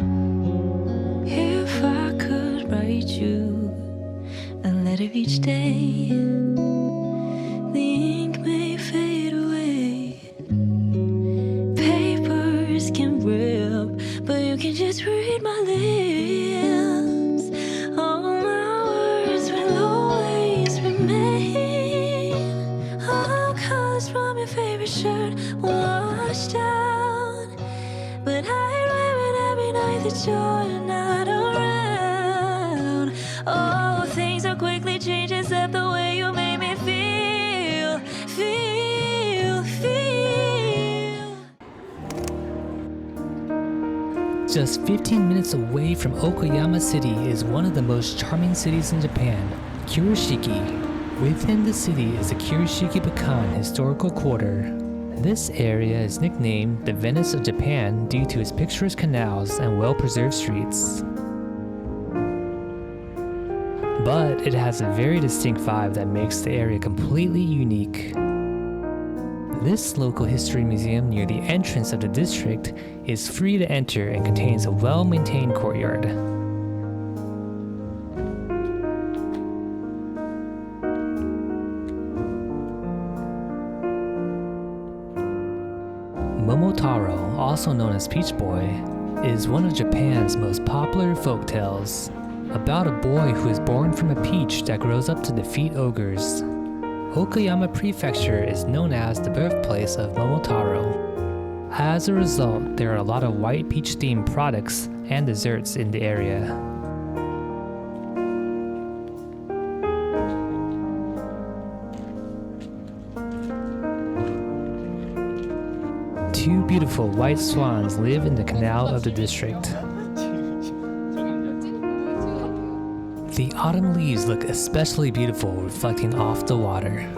If I could write you a letter each day, the ink may fade away. Papers can rip, but you can just read my lips. All my words will always remain. All colors from your favorite shirt washed out, but I'd wear it every night that you're not around. Oh, things so quickly change except the way you make me feel, feel, feel. Just 15 minutes away from Okayama City is one of the most charming cities in Japan, Kurashiki. Within the city is the Kurashiki Bikan Historical Quarter. This area is nicknamed the Venice of Japan due to its picturesque canals and well-preserved streets. But it has a very distinct vibe that makes the area completely unique. This local history museum near the entrance of the district is free to enter and contains a well-maintained courtyard. Momotaro, also known as Peach Boy, is one of Japan's most popular folktales, about a boy who is born from a peach that grows up to defeat ogres. Okayama Prefecture is known as the birthplace of Momotaro. As a result, there are a lot of white peach-themed products and desserts in the area. Two beautiful white swans live in the canal of the district. The autumn leaves look especially beautiful reflecting off the water.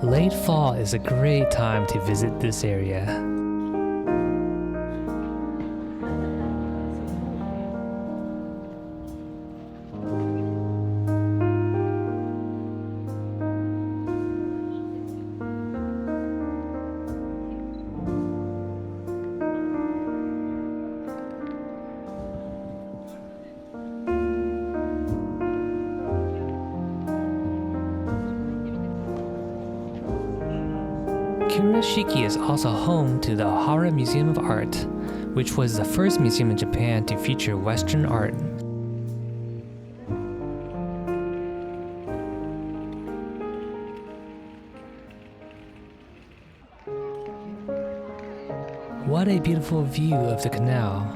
Late fall is a great time to visit this area. Kurashiki is also home to the Ohara Museum of Art, which was the first museum in Japan to feature Western art. What a beautiful view of the canal.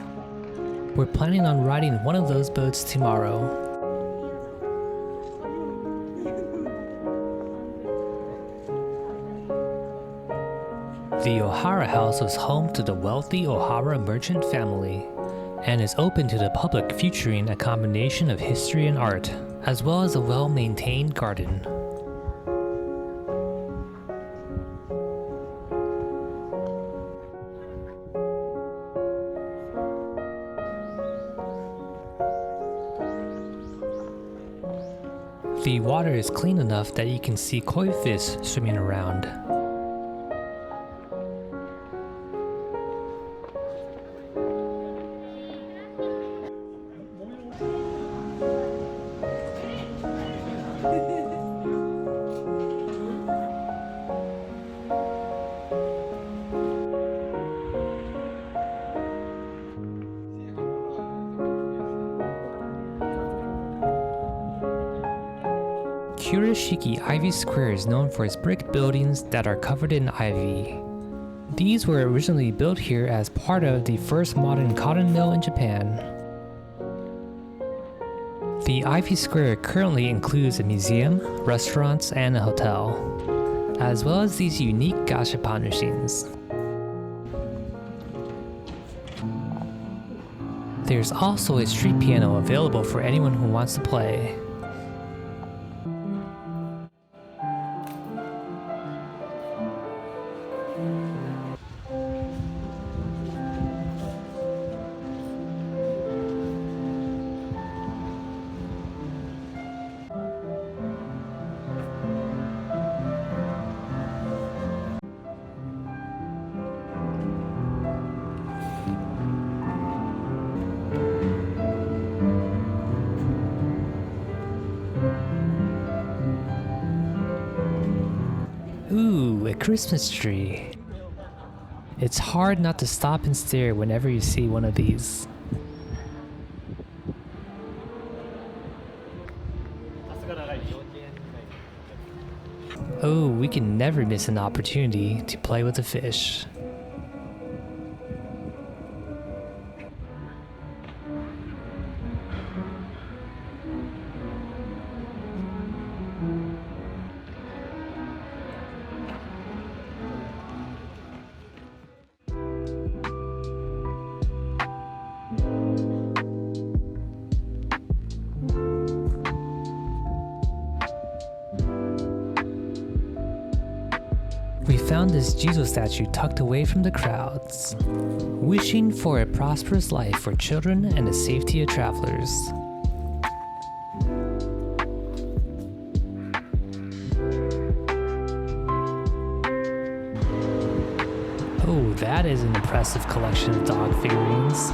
We're planning on riding one of those boats tomorrow. The Ohara House was home to the wealthy Ohara merchant family and is open to the public, featuring a combination of history and art, as well as a well-maintained garden. The water is clean enough that you can see koi fish swimming around. Kurashiki Ivy Square is known for its brick buildings that are covered in ivy. These were originally built here as part of the first modern cotton mill in Japan. The Ivy Square currently includes a museum, restaurants, and a hotel, as well as these unique gashapon machines. There's also a street piano available for anyone who wants to play. Christmas tree. It's hard not to stop and stare whenever you see one of these. Oh, we can never miss an opportunity to play with a fish. We found this Jesus statue tucked away from the crowds, wishing for a prosperous life for children and the safety of travelers. Oh, that is an impressive collection of dog figurines.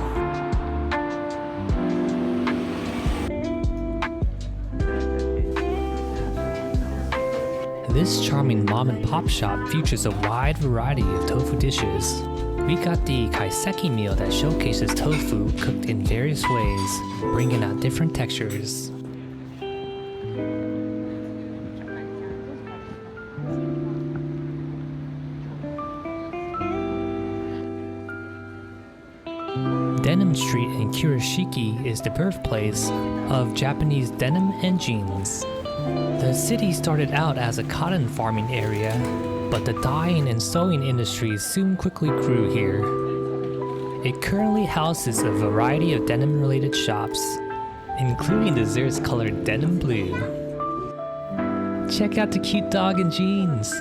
This charming mom and pop shop features a wide variety of tofu dishes. We got the kaiseki meal that showcases tofu cooked in various ways, bringing out different textures. Denim Street in Kurashiki is the birthplace of Japanese denim and jeans. The city started out as a cotton farming area, but the dyeing and sewing industries soon quickly grew here. It currently houses a variety of denim-related shops, including the Zers-colored denim blue. Check out the cute dog in jeans!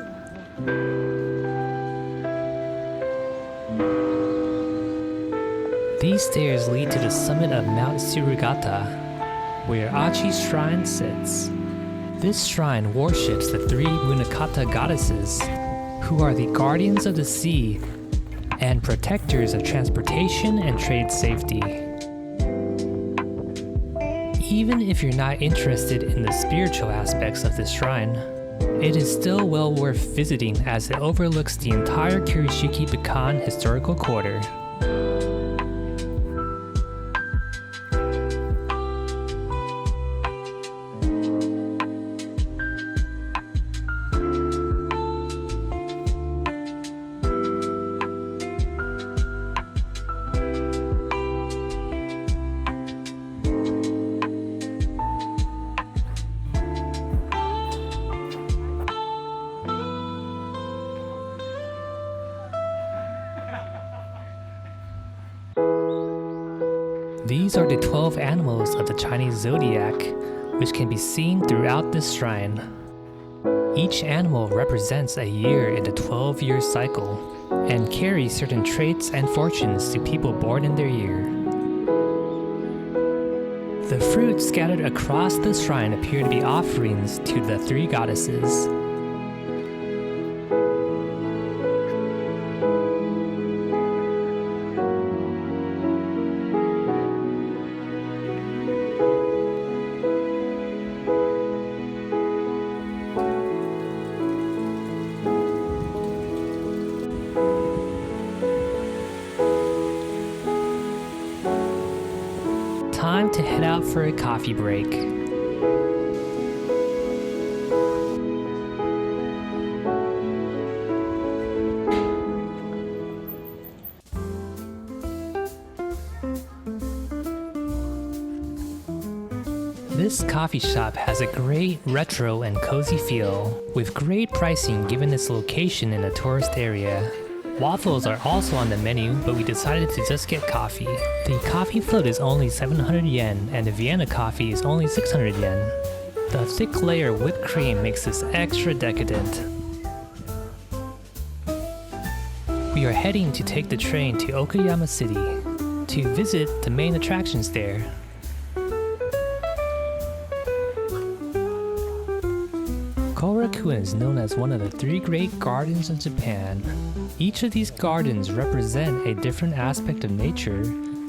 These stairs lead to the summit of Mount Surugata, where Achi Shrine sits. This shrine worships the three Munakata goddesses, who are the guardians of the sea and protectors of transportation and trade safety. Even if you're not interested in the spiritual aspects of this shrine, it is still well worth visiting as it overlooks the entire Kurashiki Bikan Historical Quarter. These are the 12 animals of the Chinese zodiac, which can be seen throughout this shrine. Each animal represents a year in the 12-year cycle and carries certain traits and fortunes to people born in their year. The fruits scattered across the shrine appear to be offerings to the three goddesses. Time to head out for a coffee break. This coffee shop has a great retro and cozy feel, with great pricing given its location in a tourist area. Waffles are also on the menu, but we decided to just get coffee. The coffee float is only 700 yen, and the Vienna coffee is only 600 yen. The thick layer of whipped cream makes this extra decadent. We are heading to take the train to Okayama City to visit the main attractions there. Korakuen is known as one of the 3 great gardens of Japan. Each of these gardens represent a different aspect of nature,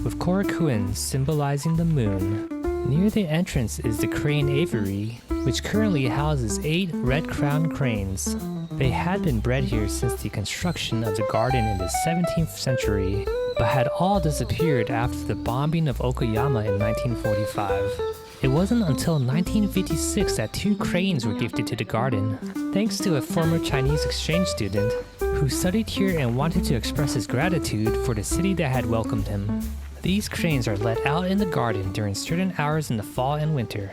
with Korakuen symbolizing the moon. Near the entrance is the crane aviary, which currently houses 8 red-crowned cranes. They had been bred here since the construction of the garden in the 17th century, but had all disappeared after the bombing of Okayama in 1945. It wasn't until 1956 that 2 cranes were gifted to the garden, thanks to a former Chinese exchange student who studied here and wanted to express his gratitude for the city that had welcomed him. These cranes are let out in the garden during certain hours in the fall and winter.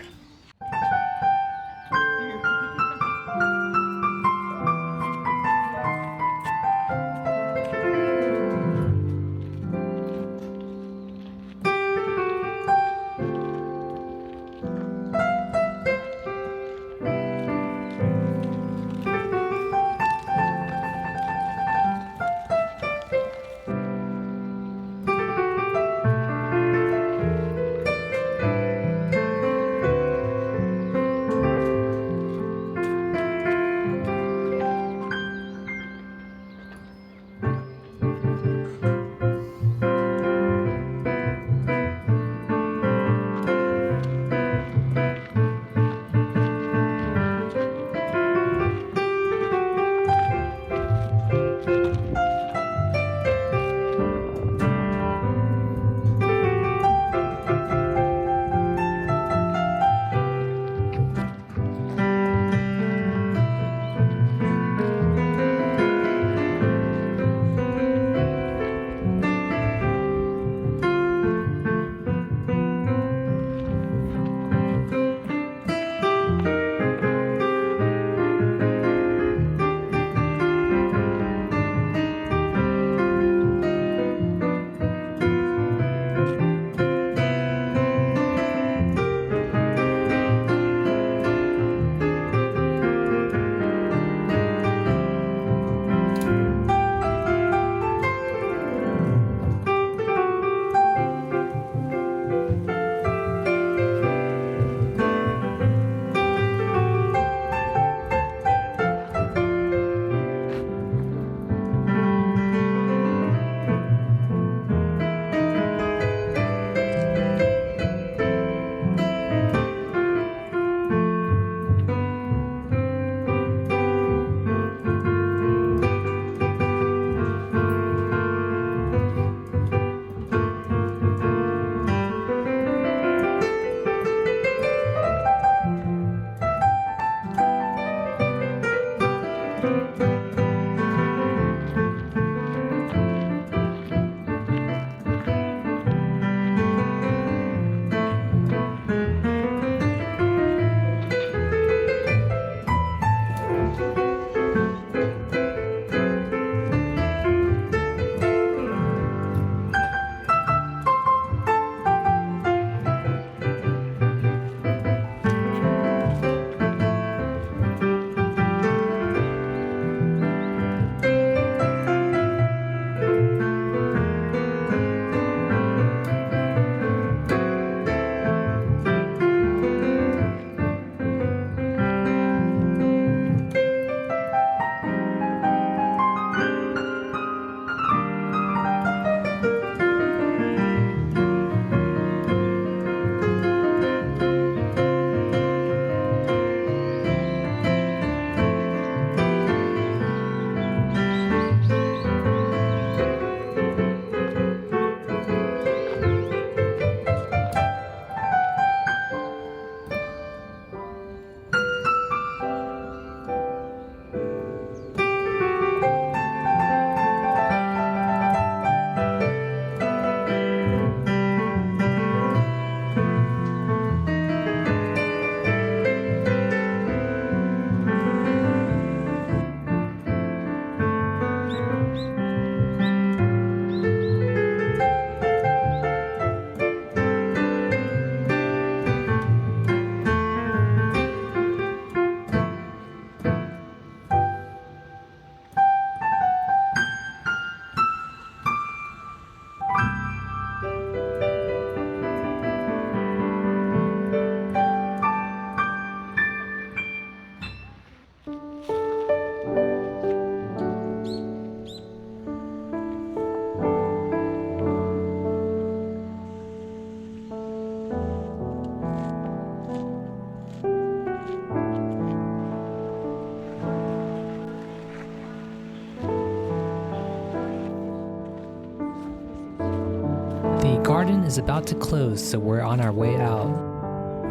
garden is about to close, so we're on our way out.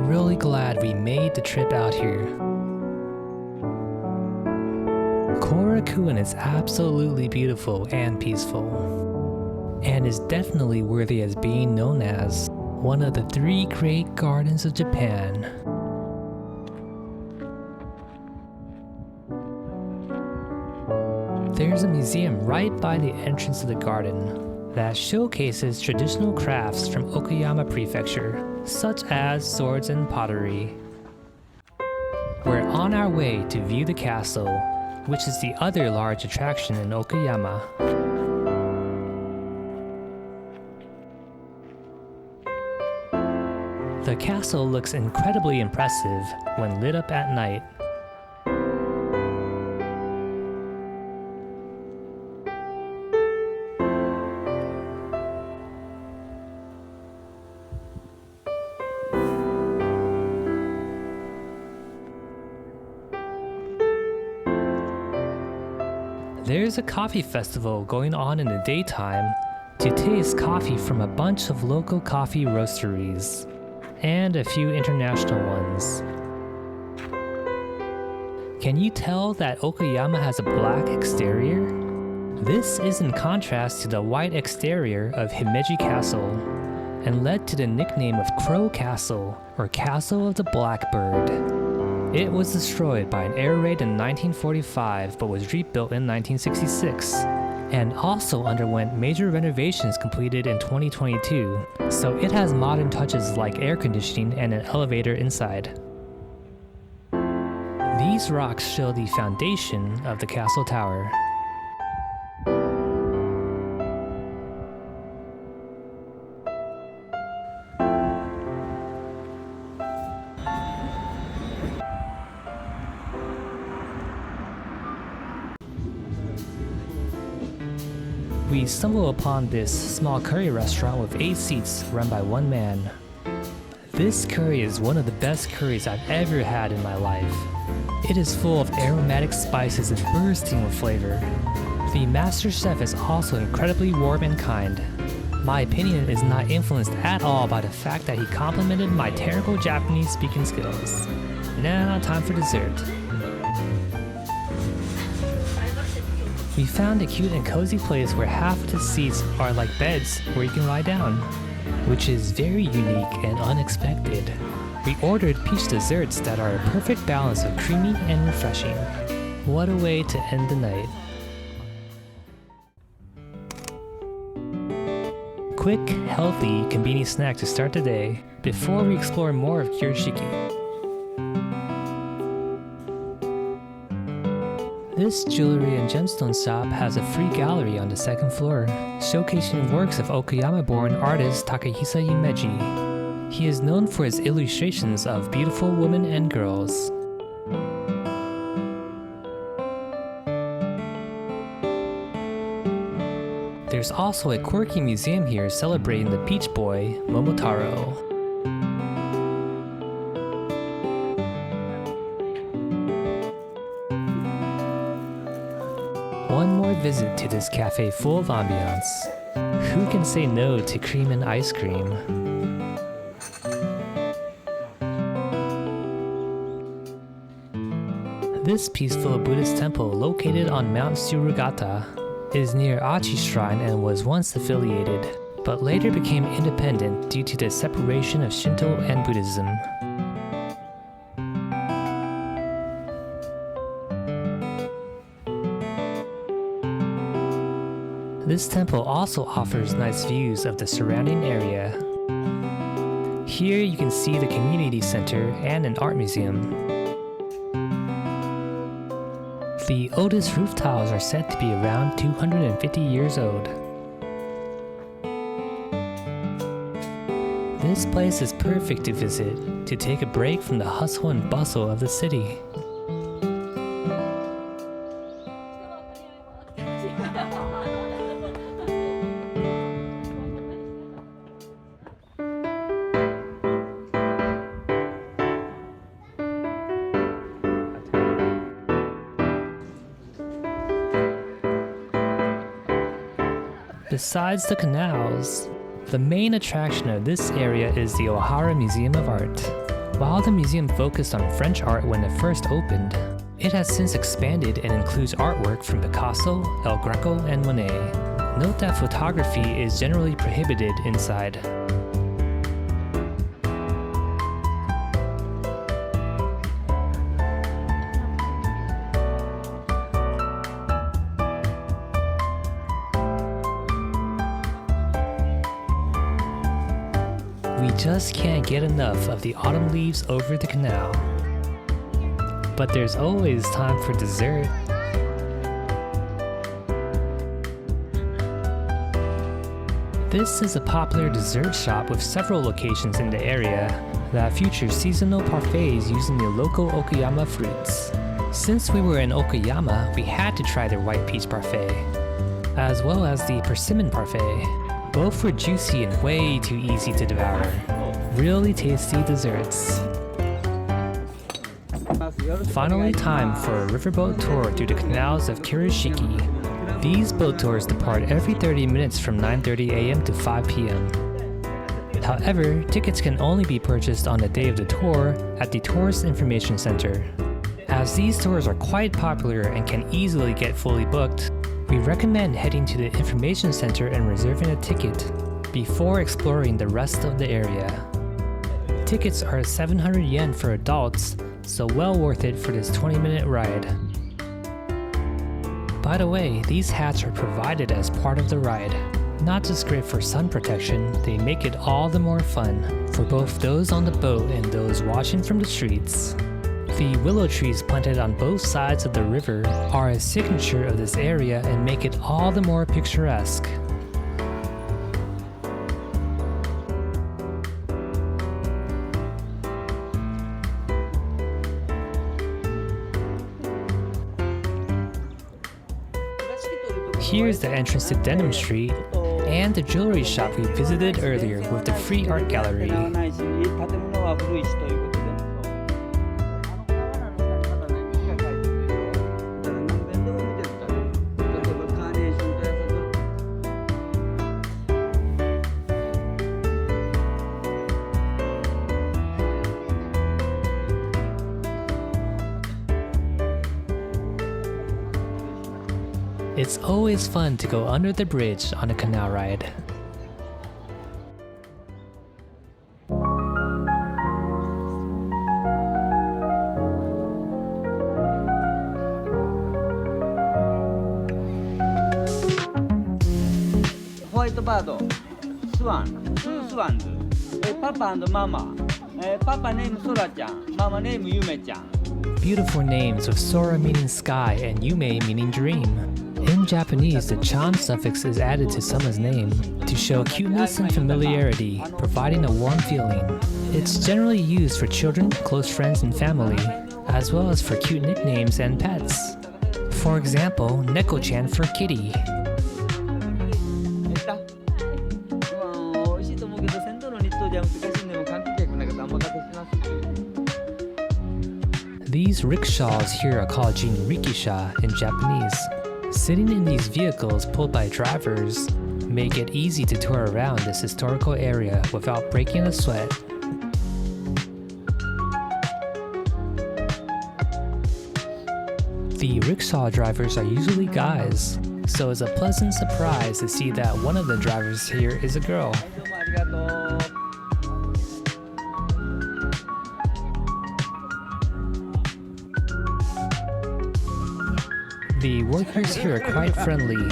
Really glad we made the trip out here. Korakuen is absolutely beautiful and peaceful, and is definitely worthy as being known as one of the 3 great gardens of Japan. There's a museum right by the entrance of the garden that showcases traditional crafts from Okayama Prefecture, such as swords and pottery. We're on our way to view the castle, which is the other large attraction in Okayama. The castle looks incredibly impressive when lit up at night. There's a coffee festival going on in the daytime to taste coffee from a bunch of local coffee roasteries and a few international ones. Can you tell that Okayama has a black exterior? This is in contrast to the white exterior of Himeji Castle and led to the nickname of Crow Castle, or Castle of the Blackbird. It was destroyed by an air raid in 1945 but was rebuilt in 1966, and also underwent major renovations completed in 2022, so it has modern touches like air conditioning and an elevator inside. These rocks show the foundation of the castle tower. We stumble upon this small curry restaurant with 8 seats run by one man. This curry is one of the best curries I've ever had in my life. It is full of aromatic spices and bursting with flavor. The master chef is also incredibly warm and kind. My opinion is not influenced at all by the fact that he complimented my terrible Japanese speaking skills. Now, time for dessert. We found a cute and cozy place where half of the seats are like beds where you can lie down, which is very unique and unexpected. We ordered peach desserts that are a perfect balance of creamy and refreshing. What a way to end the night. Quick, healthy, convenient snack to start the day before we explore more of Kurashiki. This jewelry and gemstone shop has a free gallery on the 2nd floor, showcasing works of Okayama-born artist Takehisa Yumeji. He is known for his illustrations of beautiful women and girls. There's also a quirky museum here celebrating the Peach Boy, Momotaro. One more visit to this cafe full of ambiance. Who can say no to cream and ice cream? This peaceful Buddhist temple located on Mount Surugata is near Achi Shrine and was once affiliated, but later became independent due to the separation of Shinto and Buddhism. This temple also offers nice views of the surrounding area. Here you can see the community center and an art museum. The oldest roof tiles are said to be around 250 years old. This place is perfect to visit, to take a break from the hustle and bustle of the city. Besides the canals, The main attraction of this area is the Ohara Museum of Art. While the museum focused on French art when it first opened, it has since expanded and includes artwork from Picasso, El Greco, and Monet. Note that photography is generally prohibited inside. We just can't get enough of the autumn leaves over the canal. But there's always time for dessert. This is a popular dessert shop with several locations in the area that feature seasonal parfaits using the local Okayama fruits. Since we were in Okayama, we had to try their white peach parfait, as well as the persimmon parfait. Both were juicy and way too easy to devour. Really tasty desserts. Finally, time for a riverboat tour through the canals of Kurashiki. These boat tours depart every 30 minutes from 9:30 a.m. to 5 p.m. However, tickets can only be purchased on the day of the tour at the Tourist Information Center. As these tours are quite popular and can easily get fully booked, we recommend heading to the information center and reserving a ticket before exploring the rest of the area. Tickets are 700 yen for adults, so well worth it for this 20-minute ride. By the way, these hats are provided as part of the ride. Not just great for sun protection, they make it all the more fun for both those on the boat and those watching from the streets. The willow trees planted on both sides of the river are a signature of this area and make it all the more picturesque. Here's the entrance to Denim Street and the jewelry shop we visited earlier with the free art gallery. It's always fun to go under the bridge on a canal ride. White bird, swan, two swans, Papa and Mama. Papa named Sora-chan, Mama named Yume-chan. Beautiful names with Sora meaning sky and Yume meaning dream. In Japanese, the chan suffix is added to someone's name to show cuteness and familiarity, providing a warm feeling. It's generally used for children, close friends, and family, as well as for cute nicknames and pets. For example, Neko-chan for kitty. These rickshaws here are called jinrikisha in Japanese. Sitting in these vehicles pulled by drivers make it easy to tour around this historical area without breaking a sweat. The rickshaw drivers are usually guys, so it's a pleasant surprise to see that one of the drivers here is a girl. The workers here are quite friendly.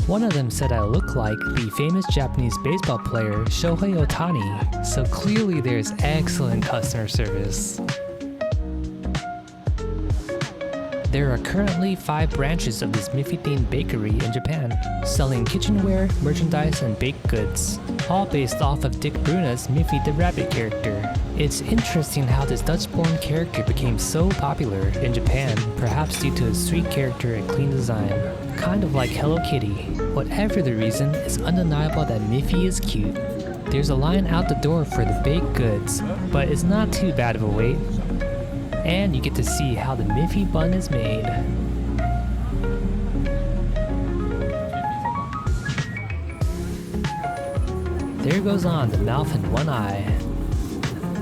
One of them said I look like the famous Japanese baseball player Shohei Ohtani, so clearly there's excellent customer service. There are currently 5 branches of this Miffy-themed bakery in Japan, selling kitchenware, merchandise, and baked goods, all based off of Dick Bruna's Miffy the Rabbit character. It's interesting how this Dutch-born character became so popular in Japan, perhaps due to his sweet character and clean design. Kind of like Hello Kitty. Whatever the reason, it's undeniable that Miffy is cute. There's a line out the door for the baked goods, but it's not too bad of a wait. And you get to see how the Miffy bun is made. There goes on the mouth and one eye.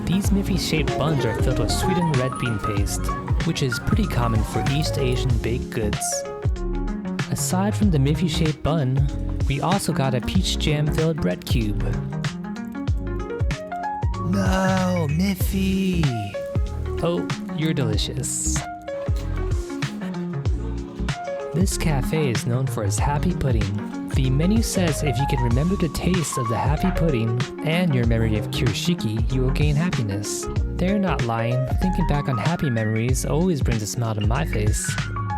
These Miffy-shaped buns are filled with sweetened red bean paste, which is pretty common for East Asian baked goods. Aside from the Miffy-shaped bun, we also got a peach jam-filled bread cube. No, Miffy! Oh, you're delicious. This cafe is known for its happy pudding. The menu says if you can remember the taste of the happy pudding and your memory of Kurashiki, you will gain happiness. They're not lying. Thinking back on happy memories always brings a smile to my face.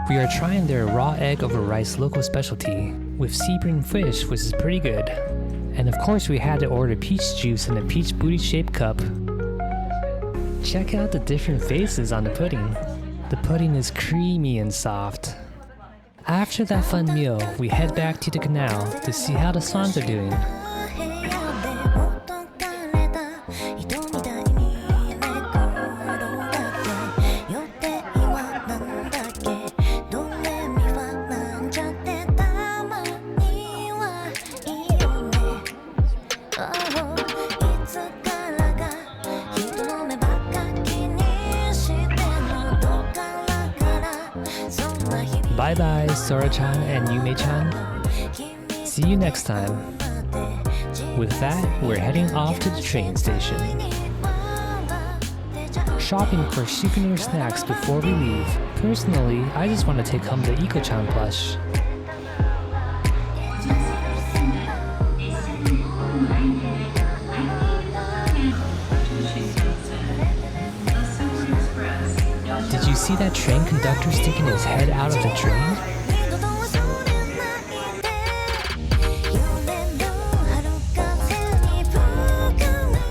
We are trying their raw egg over rice local specialty with sea bream fish, which is pretty good. And of course we had to order peach juice in a peach booty-shaped cup. Check out the different faces on the pudding. The pudding is creamy and soft. After that fun meal, we head back to the canal to see how the swans are doing. Bye bye, Sora-chan and Yume-chan. See you next time. With that, we're heading off to the train station. Shopping for souvenir snacks before we leave. Personally, I just want to take home the Iko-chan plush. Did you see that train conductor sticking his head out of the train?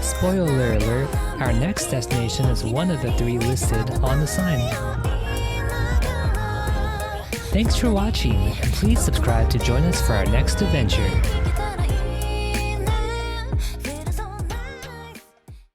Spoiler alert, our next destination is one of the 3 listed on the sign. Thanks for watching, and please subscribe to join us for our next adventure.